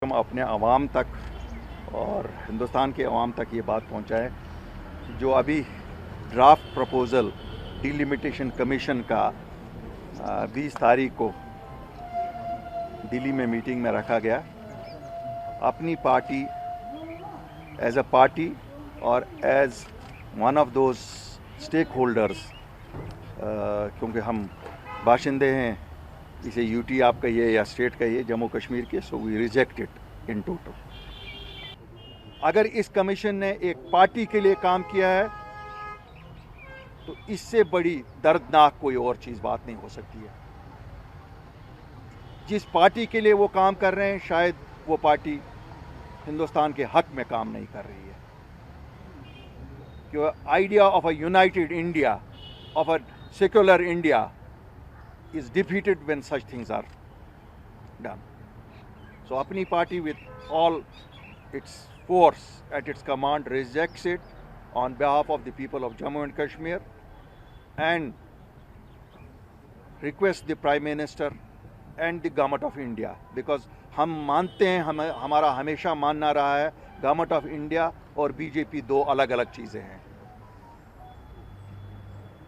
ہم اپنے عوام تک اور ہندوستان کے عوام تک یہ بات پہنچائیں کہ جو ابھی ڈرافٹ پروپوزل ڈیلیمیٹیشن کمیشن کا 20 تاریخ کو دلی میں میٹنگ میں رکھا گیا، اپنی پارٹی ایز اے پارٹی اور as one of those stake holders, کیونکہ ہم باشندے ہیں اسے یو ٹی آپ کہیے یا اسٹیٹ کہیے جموں کشمیر کے، so we reject it in total. اگر اس کمیشن نے ایک پارٹی کے لیے کام کیا ہے تو اس سے بڑی دردناک کوئی اور چیز بات نہیں ہو سکتی ہے۔ جس پارٹی کے لیے وہ کام کر رہے ہیں شاید وہ پارٹی ہندوستان کے حق میں کام نہیں کر رہی ہے، کہ idea of a United India, of a secular India is defeated when such things are done. So apni party with all its force at its command rejects it on behalf of the people of Jammu and Kashmir and requests the Prime Minister and the Government of India, because ہم مانتے ہیں، ہمارا ہمیشہ ماننا رہا ہے government of India اور be J پی دو الگ الگ چیزیں ہیں۔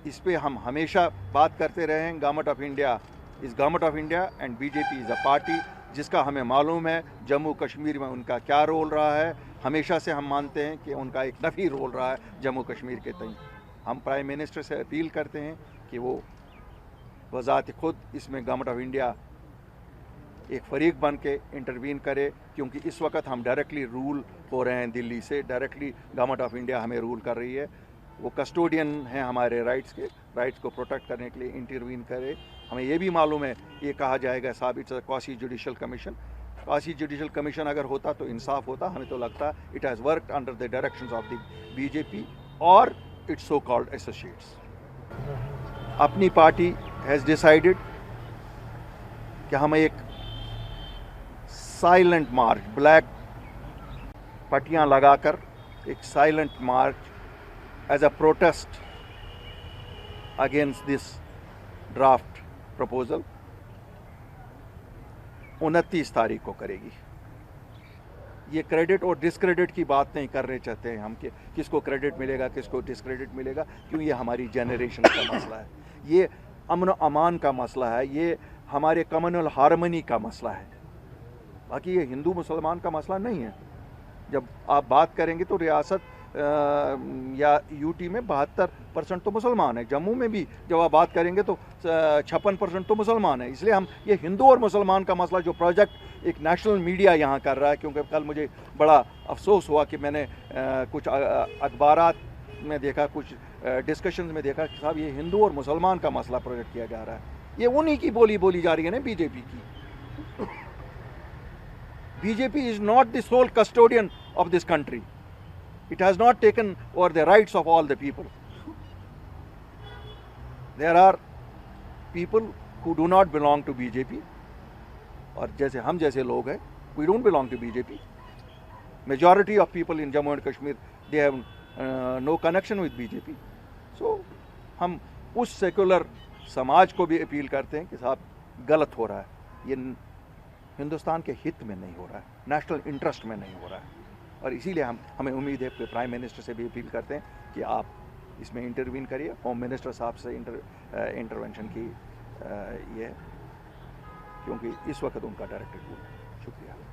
اس پہ ہم ہمیشہ بات کرتے رہے ہیں۔ Government of India is government of India and be J P is a party جس کا ہمیں معلوم ہے جموں کشمیر میں ان کا کیا رول رہا ہے۔ ہمیشہ سے ہم مانتے ہیں کہ ان کا ایک نفی رول رہا ہے جموں کشمیر کے تئیں۔ ہم پرائم منسٹر سے اپیل کرتے ہیں کہ وہ بذات خود اس میں گورنمنٹ آف انڈیا ایک فریق بن کے انٹروین کرے، کیونکہ اس وقت ہم ڈائریکٹلی رول ہو رہے ہیں دلی سے، ڈائریکٹلی گورنمنٹ آف انڈیا ہمیں رول کر رہی ہے۔ وہ کسٹوڈین ہیں ہمارے رائٹس کے، رائٹس کو پروٹیکٹ کرنے کے لیے انٹروین کرے۔ ہمیں یہ بھی معلوم ہے، یہ کہا جائے گا صاحب it's a quasi judicial commission. Quasi judicial commission اگر ہوتا تو انصاف ہوتا۔ ہمیں تو لگتا ہے it has worked under the directions of the B J P اور its so called associates. Apni Party has decided کہ ہم ایک سائلنٹ مارچ، بلیک پٹیاں لگا کر ایک silent March as a protest against this draft proposal 29 تاریخ کو کرے گی۔ یہ کریڈٹ اور ڈسکریڈٹ کی بات نہیں کرنے چاہتے ہیں ہم کہ کس کو کریڈٹ ملے گا کس کو ڈسکریڈٹ ملے گا، کیوں یہ ہماری جنریشن کا مسئلہ ہے، یہ امن و امان کا مسئلہ ہے، یہ ہمارے کمیونل ہارمنی کا مسئلہ ہے، باقی یہ ہندو مسلمان کا مسئلہ نہیں ہے۔ جب آپ بات کریں گے تو ریاست یا یو ٹی میں 72% تو مسلمان ہیں، جموں میں بھی جب آپ بات کریں گے تو 56% تو مسلمان ہیں۔ اس لیے ہم یہ ہندو اور مسلمان کا مسئلہ جو پروجیکٹ ایک نیشنل میڈیا یہاں کر رہا ہے، کیونکہ کل مجھے بڑا افسوس ہوا کہ میں نے کچھ اخبارات میں دیکھا، کچھ ڈسکشنز میں دیکھا کہ صاحب یہ ہندو اور مسلمان کا مسئلہ پروجیکٹ کیا جا رہا ہے۔ یہ انہی کی بولی جا رہی ہے نا بی جے پی کی۔ Be J P is not the civil custodian of this country. It has not taken over the rights of all the people. There are people who do not belong to BJP, اور جیسے ہم جیسے لوگ ہیں we don't belong to BJP. Majority of people in Jammu and Kashmir, they have no connection with BJP. So ہم اس secular سماج کو بھی اپیل کرتے ہیں کہ صاحب غلط ہو رہا ہے، یہ ہندوستان کے ہت میں نہیں ہو رہا ہے، نیشنل انٹرسٹ میں نہیں ہو رہا ہے، اور اسی لیے ہمیں امید ہے کہ پرائم منسٹر سے بھی اپیل کرتے ہیں کہ آپ اس میں انٹروین کریے۔ ہوم منسٹر صاحب سے انٹروینشن کی یہ ہے، کیونکہ اس وقت ان کا ڈائریکٹ رول۔ شکریہ۔